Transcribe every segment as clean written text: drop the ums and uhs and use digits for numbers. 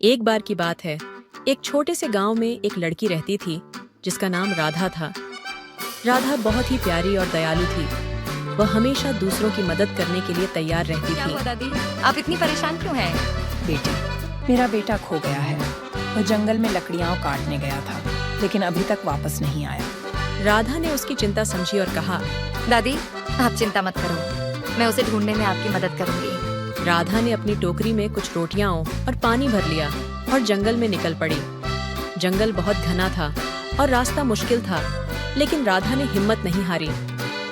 एक बार की बात है, एक छोटे से गांव में एक लड़की रहती थी जिसका नाम राधा था। राधा बहुत ही प्यारी और दयालु थी। वह हमेशा दूसरों की मदद करने के लिए तैयार रहती क्या हुआ थी। दादी, आप इतनी परेशान क्यों हैं? बेटी, मेरा बेटा खो गया है। वह जंगल में लकड़ियां काटने गया था, लेकिन अभी तक वापस नहीं आया। राधा ने उसकी चिंता समझी और कहा, दादी, आप चिंता मत करो, मैं उसे ढूंढने में आपकी मदद करूंगी। राधा ने अपनी टोकरी में कुछ रोटियां और पानी भर लिया और जंगल में निकल पड़ी। जंगल बहुत घना था और रास्ता मुश्किल था, लेकिन राधा ने हिम्मत नहीं हारी।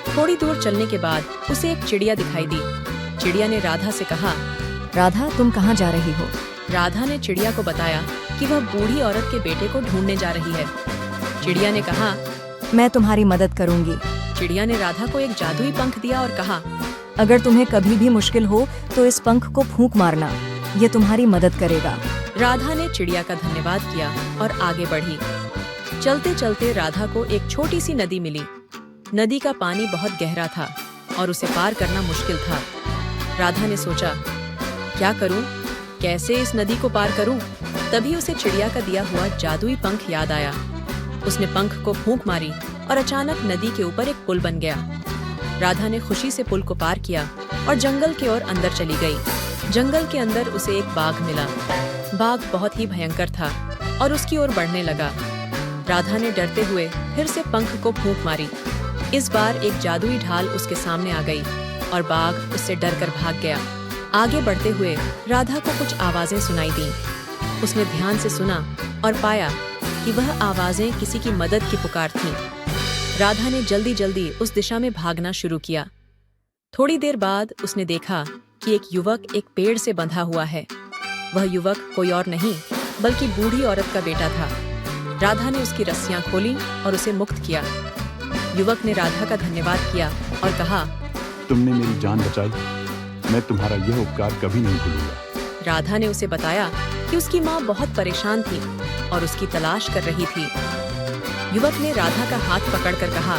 थोड़ी दूर चलने के बाद उसे एक चिड़िया दिखाई दी। चिड़िया ने राधा से कहा, राधा, तुम कहाँ जा रही हो? राधा ने चिड़िया को बताया कि वह बूढ़ी औरत के बेटे को ढूंढने जा रही है। चिड़िया ने कहा, मैं तुम्हारी मदद करूंगी। चिड़िया ने राधा को एक जादुई पंख दिया और कहा, अगर तुम्हें कभी भी मुश्किल हो तो इस पंख को फूंक मारना, ये तुम्हारी मदद करेगा। राधा ने चिड़िया का धन्यवाद किया और आगे बढ़ी। चलते चलते राधा को एक छोटी सी नदी मिली। नदी का पानी बहुत गहरा था और उसे पार करना मुश्किल था। राधा ने सोचा, क्या करूं? कैसे इस नदी को पार करूं? तभी उसे चिड़िया का दिया हुआ जादुई पंख याद आया। उसने पंख को फूंक मारी और अचानक नदी के ऊपर एक पुल बन गया। राधा ने खुशी से पुल को पार किया और जंगल की ओर अंदर चली गई। जंगल के अंदर उसे एक बाघ मिला। बाघ बहुत ही भयंकर था और उसकी ओर बढ़ने लगा। राधा ने डरते हुए फिर से पंख को फूंक मारी। इस बार एक जादुई ढाल उसके सामने आ गई और बाघ उससे डरकर भाग गया। आगे बढ़ते हुए राधा को कुछ आवाजें सुनाई दी। उसने ध्यान से सुना और पाया कि वह आवाजें किसी की मदद की पुकार थीं। राधा ने जल्दी जल्दी उस दिशा में भागना शुरू किया। थोड़ी देर बाद उसने देखा कि एक युवक एक पेड़ से बंधा हुआ है। वह युवक कोई और नहीं बल्कि बूढ़ी औरत का बेटा था। राधा ने उसकी रस्सियां खोली और उसे मुक्त किया। युवक ने राधा का धन्यवाद किया और कहा, तुमने मेरी जान बचाई। मैं तुम्हारा यह उपकार कभी नहीं भूलूंगा। राधा ने उसे बताया कि उसकी माँ बहुत परेशान थी और उसकी तलाश कर रही थी। युवक ने राधा का हाथ पकड़कर कहा,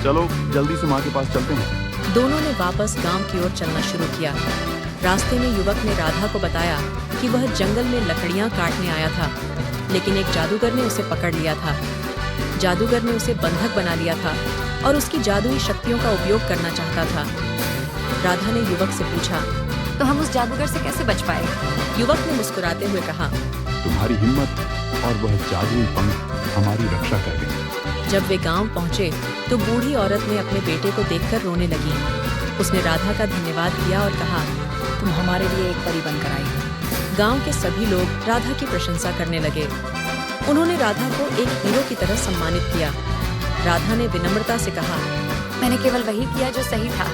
चलो जल्दी से माँ के पास चलते हैं। दोनों ने वापस गांव की ओर चलना शुरू किया। रास्ते में युवक ने राधा को बताया कि वह जंगल में लकड़ियां काटने आया था, लेकिन एक जादूगर ने उसे पकड़ लिया था। जादूगर ने उसे बंधक बना लिया था और उसकी जादुई शक्तियों का उपयोग करना चाहता था। राधा ने युवक से पूछा, तो हम उस जादूगर से कैसे बच पाए? युवक ने मुस्कुराते हुए कहा, तुम्हारी हिम्मत और वह जादुई पंख हमारी रक्षा कर गए। जब वे गांव पहुंचे तो बूढ़ी औरत ने अपने बेटे को देखकर रोने लगी। उसने राधा का धन्यवाद किया और कहा, तुम हमारे लिए एक परी बनकर आई हो। गांव के सभी लोग राधा की प्रशंसा करने लगे। उन्होंने राधा को एक हीरो की तरह सम्मानित किया। राधा ने विनम्रता से कहा, मैंने केवल वही किया जो सही था।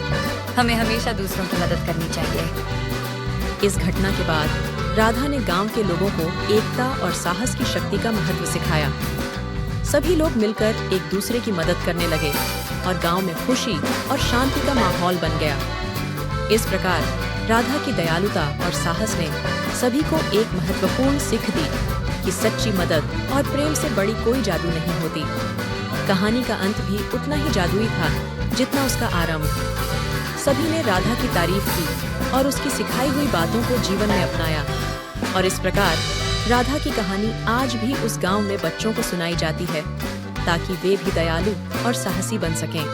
हमें हमेशा दूसरों की मदद करनी चाहिए। इस घटना के बाद राधा ने गांव के लोगों को एकता और साहस की शक्ति का महत्व सिखाया। सभी लोग मिलकर एक दूसरे की मदद करने लगे और गांव में खुशी और शांति का माहौल बन गया। इस प्रकार राधा की दयालुता और साहस ने सभी को एक महत्वपूर्ण सीख दी कि सच्ची मदद और प्रेम से बड़ी कोई जादू नहीं होती। कहानी का अंत भी उतना ही जादुई था जितना उसका आरंभ। सभी ने राधा की तारीफ की और उसकी सिखाई हुई बातों को जीवन में अपनाया, और इस प्रकार राधा की कहानी आज भी उस गांव में बच्चों को सुनाई जाती है ताकि वे भी दयालु और साहसी बन सकें।